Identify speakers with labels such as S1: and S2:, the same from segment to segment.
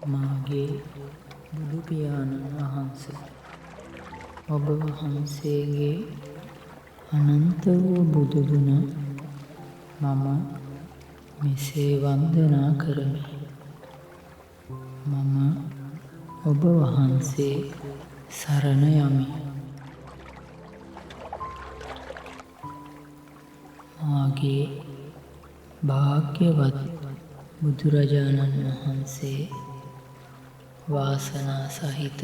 S1: මාගේ බුදු පියාණන් වහන්සේ, ඔබ වහන්සේගේ අනන්ත වූ බුදු ගුණ මම මෙසේ වන්දනා කරමි. මම ඔබ වහන්සේ සරණ යමි. මාගේ භාග්‍යවත් බුදුරජාණන් වහන්සේ වාසනා සහිත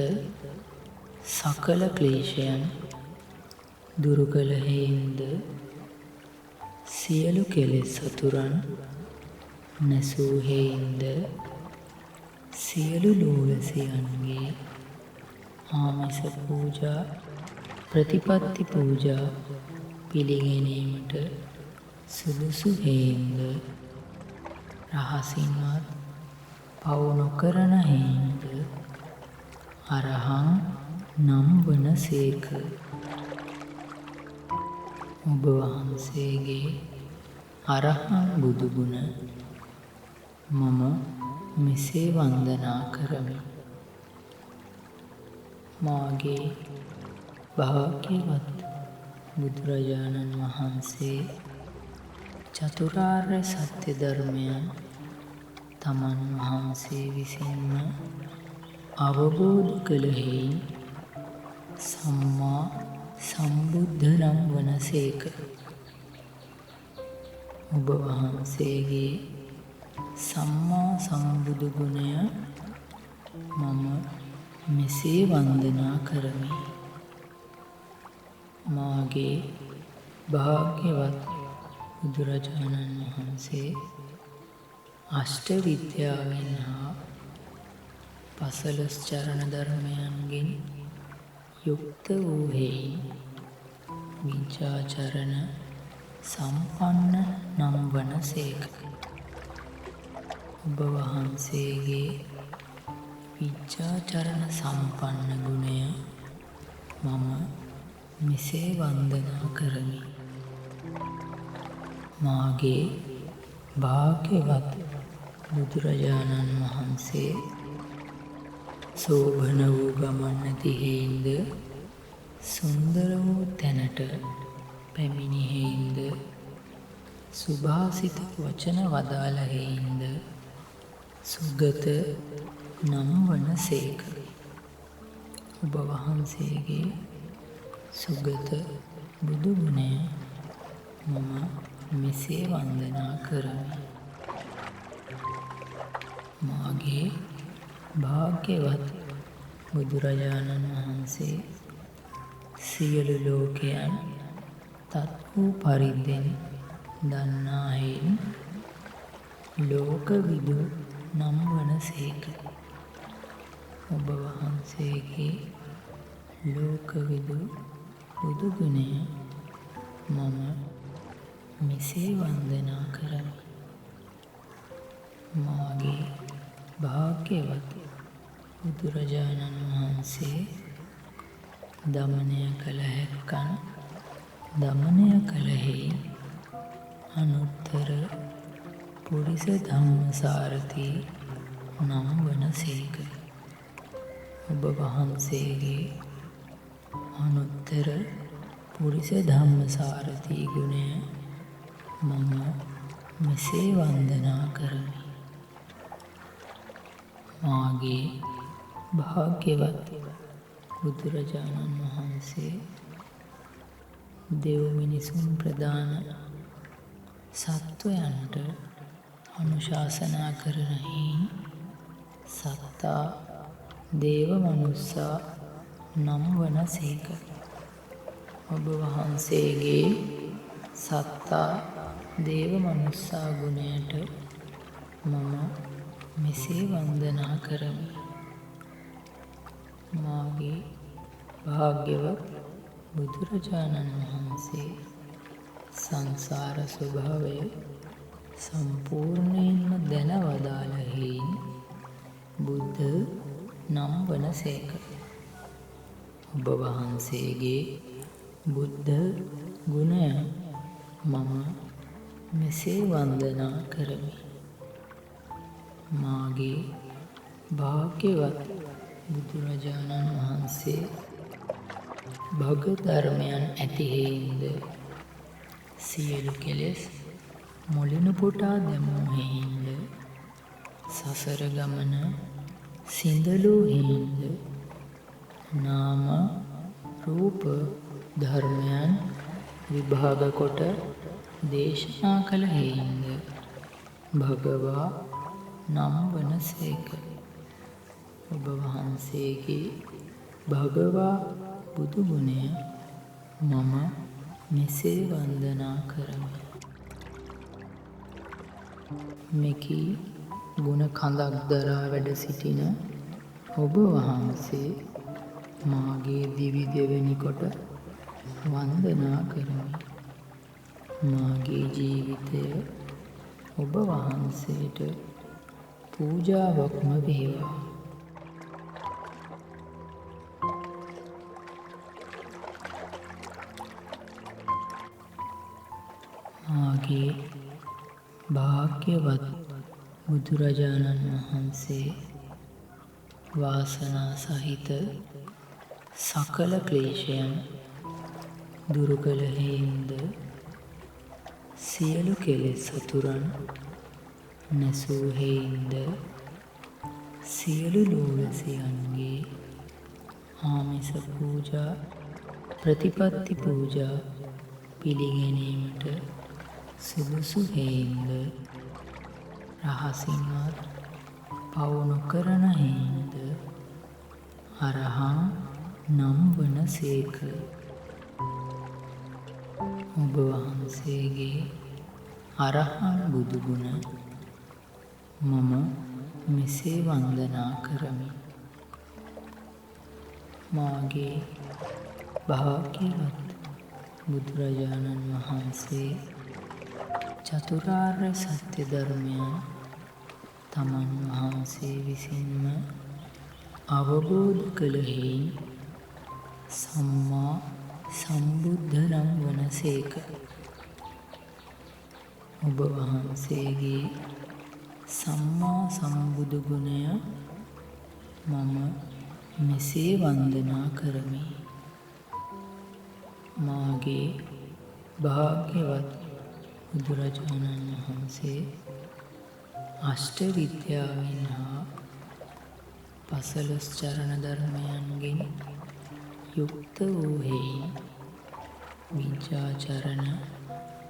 S1: සකල ක්ලේශයන් දුරු කළ හේයින්ද සියලු කෙලෙස් සතුරන් නැසූ හේයින්ද සියලු ලෝලසියන්ගේ ආමිස පූජා ප්‍රතිපත්ති පූජා පිළිගැනීමට සුදුසු හේයින්ද රහසින්වත් පව් නොකරන හේයින්ද අරහං නම් වන සේක. ඔබ වහන්සේගේ අරහං බුදුගුණ මම මෙසේ වන්දනා කරමි. මාගේ භාග්‍යවත් බුදුරජාණන් වහන්සේ චතුරාර්ය සත්‍ය ධර්මයන් තමන් වහන්සේ විසින්ම අවබෝධ කළ හේයින් සම්මා සම්බුද්ධ නම් වනසේක. ඔබ වහන්සේගේ සම්මා සම්බුදු ගුණය මම මෙසේ වන්දනා කරමි. මාගේ භාග්‍යවත් බුදුරජාණන් වහන්සේ අෂ්ට විද්‍යාවෙන් හා පසළොස් චරණ ධර්මයන්ගෙන් යුක්ත වූ හේයින් විචාචරණ සම්පන්න නම් වන සේක. ඔබ වහන්සේගේ විචාචරණ සම්පන්න ගුණය මම මෙසේ වන්දනා කරමි. මාගේ භාග්‍යවත් බුදුරජාණන් වහන්සේ සෝභන වූ ගමන් නැති හේයින්ද සුන්දර වූ තැනට පැමිණි හේයින්ද සුභාසිත වචන වදාළ හේයින්ද සුගත නම් වන සේක. ඔබ වහන්සේගේ සුගත බුදු ගුණය මම මෙසේ වන්දනා කරමි. මාගේ භාග්‍යවත් බුදුරජාණන් වහන්සේ සියලු ලෝකයන් තත් වූ පරිද්දෙන් දන්නා හේයින් ලෝකවිදු නම් වන සේක. ඔබ වහන්සේගේ ලෝකවිදු බුදු ගුණය මම මෙසේ වන්දනා කරමි. මාගේ භාග්‍යවත් බුදුරජාණන් වහන්සේ දමනය කළ හැක්කන් දමනය කළ හේයින් අනුත්තර පුරිස ධම්මසාරථි නම් වන සේක. ඔබ වහන්සේගේ අනුත්තර පුරිස ධම්මසාරථි ගුණය මම මෙසේ වන්දනා කරමි. මාගේ භාග්‍යවත් බුදුරජාණන් වහන්සේ දෙව් මිනිසුන් ප්‍රදාන සත්වයන්ට අනුශාසනා කරනෙහි සත්තා දේව මනුස්සා නම් වන සේක. ඔබ වහන්සේගේ සත්තා දේව මනුස්සා ගුණයට මම මෙසේ වන්දනා කරමි. මාගේ භාග්‍යවත් බුදුරජාණන් වහන්සේ සංසාර ස්වභාවය සම්පූර්ණයෙන්ම දැන වදාළ හේයින් බුද්ධ නම් වන සේක. ඔබ වහන්සේගේ බුද්ධ ගුණය මම මෙසේ වන්දනා කරමි. මාගේ භාග්‍යවත් බුදුරජාණන් වහන්සේ භග ධර්මයන් ඇති හේින්ද සියලු කෙලෙස් මුලිනු පුටා දැමූ හේින්ද සසර ගමන සිඳලූ හේින්ද නාම රූප ධර්මයන් විභාග කොට දේශනා කළ හේින්ද භගවා නම් වනසේක. ඔබ වහන්සේගේ භගවා බුදු ගුණය මම මෙසේ වන්දනා කරමි. මෙකී ගුණ කඳක් දරා වැඩ සිටින ඔබ වහන්සේ මාගේ දිවි දෙවැනි කොට වන්දනා කරමි. මාගේ ජීවිතය ඔබ වහන්සේට පූජාවක්ම වේවා. මාගේ භාග්‍යවත් බුදුරජාණන් වහන්සේ වාසනා සහිත සකල ක්ලේශයන් දුරු කළ හේින්ද සියලු කෙලෙස් සතුරන් නැසූ හේින්ද සියලු ලෝවැසියන්ගේ ආමිස පූජා ප්‍රතිපත්ති පූජා පිළිගැනීමට සුදුසු හේින්ද රහසින්වත් පව් නොකරන හේින්ද අරහං නම් වන සේක. ඔබ වහන්සේගේ අරහං බුදුගුණ මම මෙසේ වන්දනා කරමි. මාගේ භාග්‍යවත් බුදුරජාණන් වහන්සේ චතුරාර්ය සත්‍ය ධර්මයන් තමන් වහන්සේ විසින්ම අවබෝධ කළ හේයින් සම්මා සම්බුද්ධ නම් වනසේක. ඔබ වහන්සේගේ සම්මා සම්බුදු ගුණය මම මෙසේ වන්දනා කරමි. මාගේ භාග්‍යවත් බුදුරජාණන් වහන්සේ අෂ්ට විද්‍යාවෙන් හා පසළොස් චරණ ධර්මයන්ගෙන් යුක්ත වූ හේයින් විජ්ජාචරණ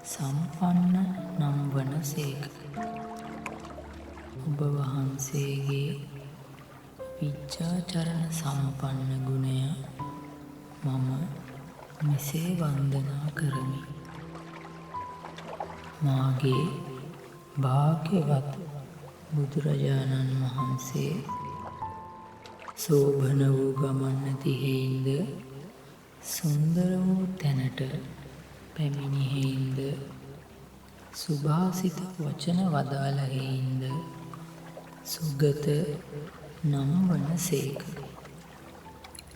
S1: සම්පන්න නම් වනසේක. ඔබ වහන්සේගේ විජ්ජාචරණ සම්පන්න ගුණය මම මෙසේ වන්දනා කරමි. මාගේ භාග්‍යවත් බුදුරජාණන් වහන්සේ සෝභන වූ ගමන් නැති හේින්ද සුන්දර වූ තැනට පැමිණි හේින්ද සුභාසිත වචන වදාළ හේින්ද සුගත නම් වනසේක.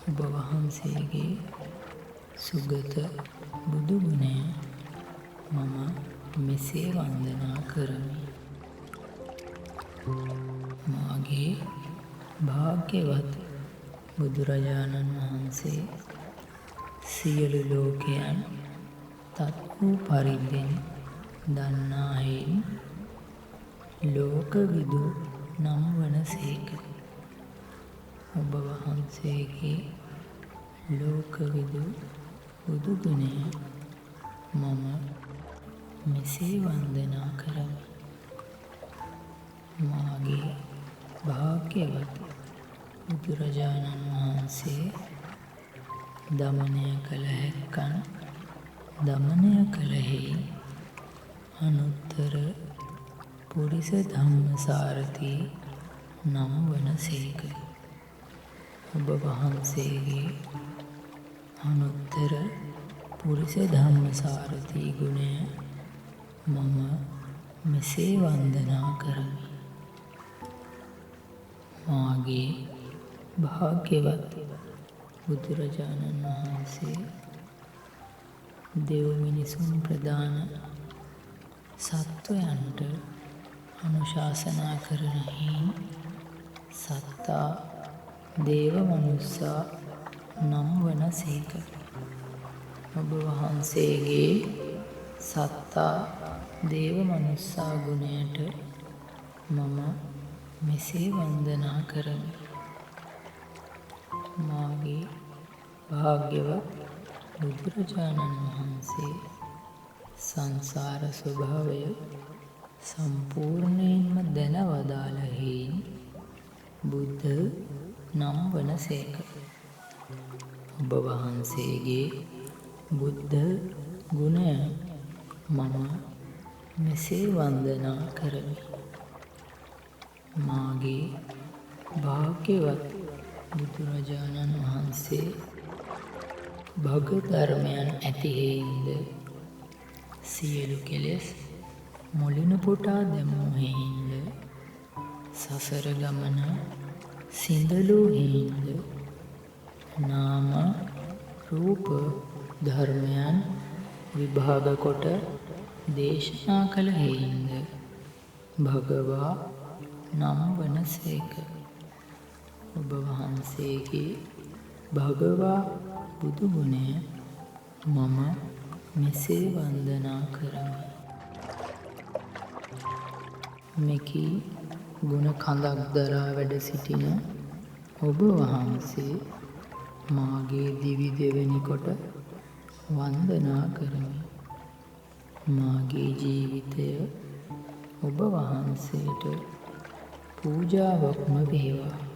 S1: ඔබ වහන්සේගේ සුගත බුදු ගුණය මම මෙසේ වන්දනා කරමි. මාගේ භාග්‍යවත් බුදුරජාණන් වහන්සේ සියලු ලෝකයන් තත් වූ පරිද්දෙන් දන්නා හේයින් ලෝකවිදු නම් වනසේක. ඔබ වහන්සේගේ ලෝකවිදු බුදු ගුණය මම මෙසේ වන්දනා කරමි. මාගේ භාග්‍යවත් බුදුරජාණන් වහන්සේ දමනය කළ හැක්කන් දමනය කළෙහි අනුත්තර පුරිස ධම්මසාරථි නම් වනසේක. ඔබ වහන්සේගේ අනුත්තර පුරිස ධම්මසාරථි ගුණය මම මෙසේ වන්දනා කරමි. මාගේ භාග්‍යවත් බුදුරජාණන් වහන්සේ දෙව් මිනිසුන් ප්‍රදාන සත්වයන්ට අනුශාසනා කරන හේන් සත්තා දේව මනුස්සා නම් වන සේක. ඔබ වහන්සේගේ සත්තා දේව මනුස්සා ගුණයට මම මෙසේ වන්දනා කරමි. මාගේ භාග්‍යවත් බුදුරජාණන් වහන්සේ සංසාර ස්වභාවය සම්පූර්ණයෙන්ම දැන වදාළ හේයින් බුද්ධ නම් වන සේක. ඔබ වහන්සේගේ බුද්ධ ගුණය මම මෙසේ වන්දනා කරමි. මාගේ භාග්‍යවත් බුදුරජාණන් වහන්සේ භග ධර්මයන් ඇති හේයින්ද සියලු කෙලෙස් මුලිනු පුටා දැමූ හේයින්ද සසර ගමන සිඳලූ හේයින්ද නාම රූප ධර්මයන් විභාග කොට දේශනා කළ හේයින්ද භගවා නම් වන සේක. ඔබ වහන්සේගේ භගවා බුදු ගුණය මම මෙසේ වන්දනා කරමි. මෙකී ගුණ කඳක් දරා වැඩ සිටින ඔබ වහන්සේ මාගේ දිවි දෙවැනි කොට වන්දනා කරමි. මාගේ ජීවිතය ඔබ වහන්සේට පූජාවක්ම වේවා.